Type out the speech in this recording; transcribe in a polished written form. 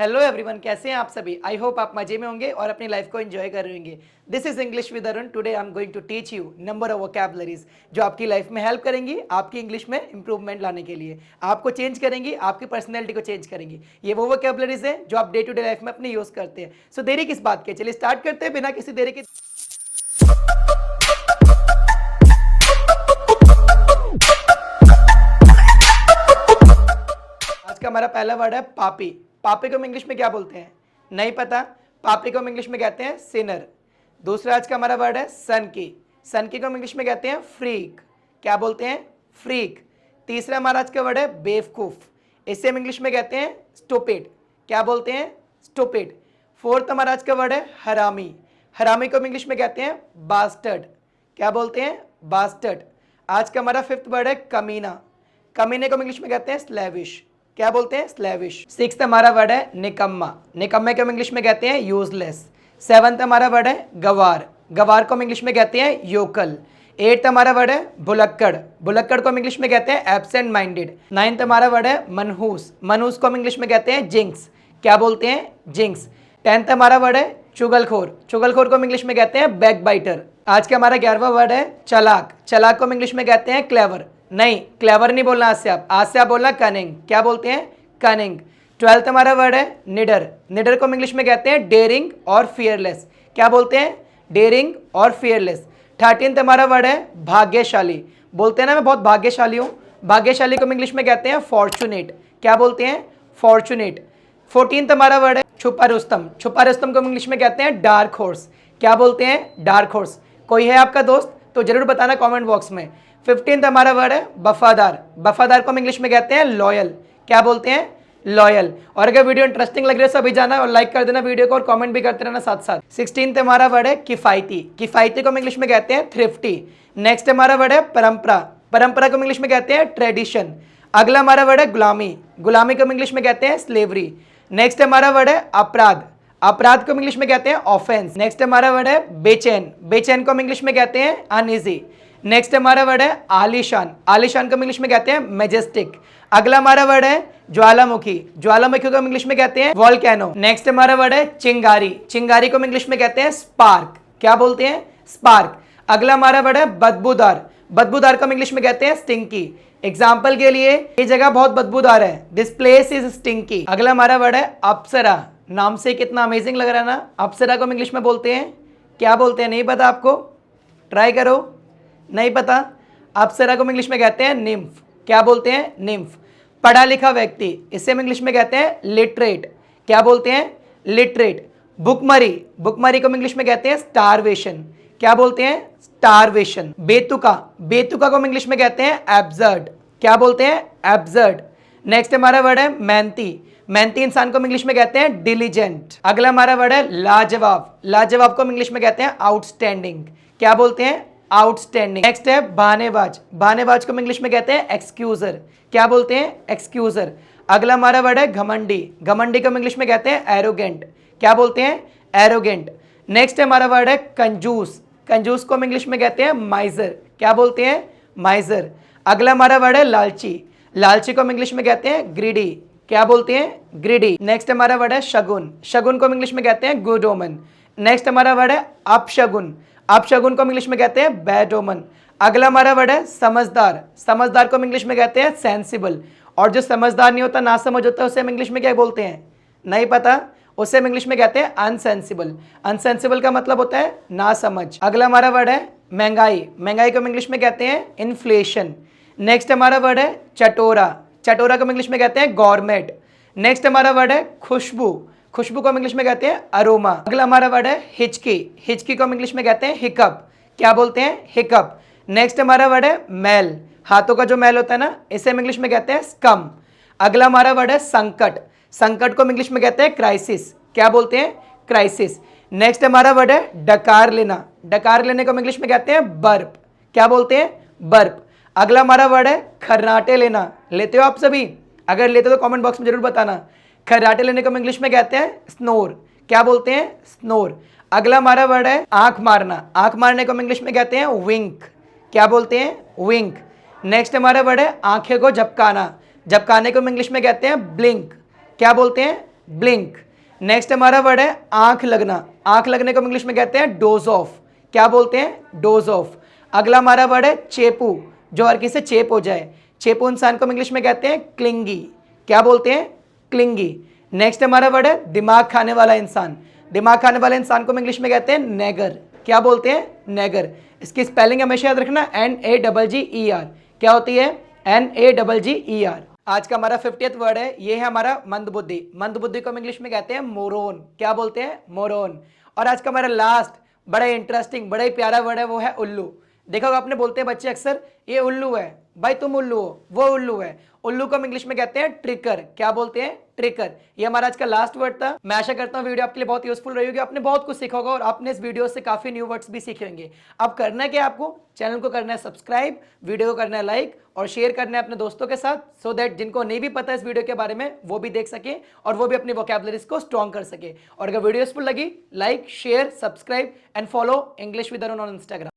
Hello everyone, कैसे हैं आप सभी। आई होप आप मजे में होंगे और अपनी लाइफ को एंजॉय कर रहे होंगे। This is English with Arun. Today I am going to teach you number of vocabularies जो आपकी लाइफ में हेल्प करेंगी आपकी इंग्लिश में इंप्रूवमेंट लाने के लिए, आपको चेंज करेंगी, आपकी पर्सनैलिटी को चेंज करेंगी। ये वो वोकैबुलरीज है जो आप डे टू डे लाइफ में अपने यूज करते हैं। सो देरी किस बात की, चलिए स्टार्ट करते हैं बिना किसी देरी के। आज का हमारा पहला वर्ड है पापी। पापी को हम इंग्लिश में क्या बोलते हैं, नहीं पता। पापी को हम इंग्लिश में कहते हैं सिनर। दूसरा आज का हमारा वर्ड है सन की। सन की को हम इंग्लिश में कहते हैं फ्रीक। क्या बोलते हैं, फ्रीक। तीसरा हमारा आज का वर्ड है बेवकूफ। इसे हम इंग्लिश में कहते हैं स्टूपिड। क्या बोलते हैं, स्टूपिड। फोर्थ हमारा आज का वर्ड है हरामी। हरामी को हम इंग्लिश में कहते हैं बास्टर्ड। क्या बोलते हैं, बास्टर्ड। आज का हमारा फिफ्थ वर्ड है कमीना। कमीने को हम इंग्लिश में कहते हैं स्लेविश। क्या बोलते हैं, स्लेविश। सिक्स्थ हमारा वर्ड है निकम्मा। निकम्मे को हम इंग्लिश में कहते हैं यूजलेस। सेवंथ हमारा वर्ड है गवार। गवार को हम इंग्लिश में कहते हैं योकल। एट्थ हमारा वर्ड है भुलक्कड़। भुलक्कड़ को हम इंग्लिश में कहते हैं एब्सेंट माइंडेड। नाइन्थ हमारा वर्ड है मनहूस। मनहूस को हम इंग्लिश में कहते हैं जिंक्स। क्या बोलते हैं, जिंक्स। टेंथ हमारा वर्ड है चुगलखोर। चुगलखोर को हम इंग्लिश में कहते हैं बैक बाइटर। आज का हमारा 11वां वर्ड है चालाक। चालाक को हम इंग्लिश में कहते हैं क्लेवर। नहीं, क्लेवर नहीं बोलना आज से आप बोलना कनिंग। क्या बोलते हैं, कनिंग। 12th हमारा वर्ड है निडर। निडर को हम इंग्लिश में कहते हैं डेयरिंग और फियरलेस। क्या बोलते हैं, डेयरिंग और फियरलेस। 13th हमारा वर्ड है भाग्यशाली। बोलते हैं ना मैं बहुत भाग्यशाली हूँ। भाग्यशाली को हम इंग्लिश में कहते हैं फॉर्चुनेट। क्या बोलते हैं, फॉर्चुनेट। 14th हमारा वर्ड है छुपा रुस्तम। छुपा रुस्तम को हम इंग्लिश में कहते हैं डार्क हॉर्स। क्या बोलते हैं, डार्क हॉर्स। कोई है आपका दोस्त तो जरूर बताना कमेंट बॉक्स में। 15th हमारा वर्ड है वफादार। वफादार को हम इंग्लिश में कहते हैं लॉयल। क्या बोलते हैं, लॉयल। और अगर वीडियो इंटरेस्टिंग लग रही है तो अभी जाना और लाइक कर देना वीडियो को और कमेंट भी करते रहना साथ साथ। 16th हमारा वर्ड है किफायती। किफायती को हम इंग्लिश में कहते हैं थ्रिफ्टी। नेक्स्ट हमारा वर्ड है परंपरा। परंपरा को हम इंग्लिश में कहते हैं ट्रेडिशन। अगला हमारा वर्ड है गुलामी। गुलामी को हम इंग्लिश में कहते हैं स्लेवरी। नेक्स्ट हमारा वर्ड है अपराध। अपराध को हम इंग्लिश में कहते हैं ऑफेंस। नेक्स्ट हमारा वर्ड है बेचैन। बेचैन को हम इंग्लिश में कहते हैं अनईजी। नेक्स्ट हमारा वर्ड है आलीशान। आलीशान को हम इंग्लिश में कहते हैं मैजेस्टिक। अगला हमारा वर्ड है ज्वालामुखी। ज्वालामुखी को हम इंग्लिश में कहते हैं वॉल्केनो। नेक्स्ट हमारा वर्ड है चिंगारी। चिंगारी को हम इंग्लिश में कहते हैं स्पार्क। क्या बोलते हैं, स्पार्क। अगला हमारा वर्ड है बदबूदार। बदबूदार को हम इंग्लिश में कहते हैं स्टिंकी। एग्जाम्पल के लिए ये जगह बहुत बदबूदार है, दिस प्लेस इज स्टिंकी। अगला हमारा वर्ड है अप्सरा। नाम से कितना अमेजिंग लग रहा है ना। अप्सरा को हम इंग्लिश में बोलते हैं, क्या बोलते हैं, नहीं पता आपको, ट्राई करो। नहीं पता, अप्सरा को हम इंग्लिश में कहते हैं निम्फ। क्या बोलते हैं, निम्फ। पढ़ा लिखा व्यक्ति, इसे हम इंग्लिश में कहते हैं लिटरेट। क्या बोलते हैं, लिटरेट। भुखमरी, भुखमरी को हम इंग्लिश में कहते हैं स्टारवेशन। क्या बोलते हैं, स्टारवेशन। बेतुका, बेतुका को हम इंग्लिश में कहते हैं एब्सर्ड। क्या बोलते हैं, एब्सर्ड। नेक्स्ट हमारा वर्ड है मेहनती। मेहनती इंसान को हम इंग्लिश में कहते हैं डिलीजेंट। अगला हमारा वर्ड है लाजवाब। लाजवाब को हम इंग्लिश में कहते हैं आउटस्टैंडिंग। क्या बोलते हैं, आउटस्टैंडिंग। नेक्स्ट है बहानेबाज। बहानेबाज को हम इंग्लिश में कहते हैं एक्सक्यूजर। क्या बोलते हैं, एक्सक्यूजर। अगला हमारा वर्ड है घमंडी। घमंडी को हम इंग्लिश में कहते हैं एरोगेंट। क्या बोलते हैं, एरोगेंट। नेक्स्ट हमारा वर्ड है कंजूस। कंजूस को हम इंग्लिश में कहते हैं माइजर। क्या बोलते हैं, माइजर। अगला हमारा वर्ड है लालची। लालची को हम इंग्लिश में कहते हैं ग्रीडी। क्या बोलते हैं, ग्रीडी। नेक्स्ट हमारा वर्ड है शगुन। शगुन को हम इंग्लिश में कहते हैं गुड ओमन। नेक्स्ट हमारा वर्ड है अपशगुन। अपशगुन को हम इंग्लिश में कहते हैं बैड ओमन। अगला हमारा वर्ड है समझदार। समझदार को हम इंग्लिश में कहते हैं सेंसिबल। और जो समझदार नहीं होता, ना समझ होता है, उसे हम इंग्लिश में क्या बोलते हैं, नहीं पता, उसे हम इंग्लिश में कहते हैं अनसेंसिबल। अनसेंसिबल का मतलब होता है ना समझ। अगला हमारा वर्ड है महंगाई। महंगाई को हम इंग्लिश में कहते हैं इन्फ्लेशन। नेक्स्ट हमारा वर्ड है चटोरा। चटोरा को हम इंग्लिश में कहते हैं गॉर्मेट। नेक्स्ट हमारा वर्ड है खुशबू। खुशबू को हम इंग्लिश में कहते हैं अरोमा। अगला हमारा वर्ड है हिचकी। हिचकी को हम इंग्लिश में कहते हैं हिकअप। क्या बोलते हैं, हिकअप। नेक्स्ट हमारा वर्ड है मैल। हाथों का जो मैल होता है ना, इसे हम इंग्लिश में कहते हैं स्कम। अगला हमारा वर्ड है संकट। संकट को हम इंग्लिश में कहते हैं क्राइसिस। क्या बोलते हैं, क्राइसिस। नेक्स्ट हमारा वर्ड है डकार लेना। डकार लेने को हम इंग्लिश में कहते हैं बर्प। क्या बोलते हैं, बर्प। अगला हमारा वर्ड है खर्राटे लेना। लेते हो आप सभी, अगर लेते हो तो कमेंट बॉक्स में जरूर बताना। खर्राटे लेने को हम इंग्लिश में कहते हैं स्नोर। क्या बोलते हैं, स्नोर। अगला हमारा वर्ड है आंख मारना। आंख मारने को हम इंग्लिश में कहते हैं विंक। क्या बोलते हैं, विंक। नेक्स्ट हमारा वर्ड है आंखें को झपकाना। झपकाने को हम इंग्लिश में कहते हैं ब्लिंक। क्या बोलते हैं, ब्लिंक। नेक्स्ट हमारा वर्ड है आंख लगना। आंख लगने को हम इंग्लिश में कहते हैं डोज ऑफ। क्या बोलते हैं? Dose of. अगला हमारा वर्ड है चेपू, जो हर किसी से चेप हो जाए। चेपू इंसान को हम इंग्लिश में कहते हैं क्लिंगी। क्या बोलते हैं? क्लिंगी। नेक्स्ट हमारा वर्ड है दिमाग खाने वाला इंसान। दिमाग खाने वाले इंसान को हम इंग्लिश में कहते हैं नेगर। क्या बोलते हैं? नेगर। इसकी स्पेलिंग हमेशा याद रखना, NAGGER। क्या होती है? NAGGER। आज का हमारा 50th वर्ड है, ये है हमारा मंदबुद्धि। मंदबुद्धि को हम इंग्लिश में कहते हैं मोरोन। क्या बोलते हैं? मोरोन। और आज का हमारा लास्ट बड़ा इंटरेस्टिंग, बड़ा ही प्यारा वर्ड है, वो है उल्लू। देखो आपने बोलते हैं बच्चे अक्सर, ये उल्लू है भाई, तुम उल्लू हो, वो उल्लू है। उल्लू को हम इंग्लिश में कहते हैं ट्रिकर। क्या बोलते हैं? ट्रिकर। ये हमारा आज का लास्ट वर्ड था। मैं आशा करता हूँ वीडियो आपके लिए बहुत यूजफुल रही होगी, आपने बहुत कुछ सीखा होगा और आपने इस वीडियो से काफी न्यू वर्ड्स भी सीखे होंगे। अब करना है क्या आपको? चैनल को करना है सब्सक्राइब, वीडियो को करना है लाइक और शेयर करना है अपने दोस्तों के साथ, सो दैट जिनको नहीं भी पता इस वीडियो के बारे में वो भी देख सके और वो भी अपनी वोकैबुलरीज को स्ट्रॉन्ग कर सके। और अगर वीडियो यूजफुल लगी, like, share, subscribe and follow English with Arun on Instagram.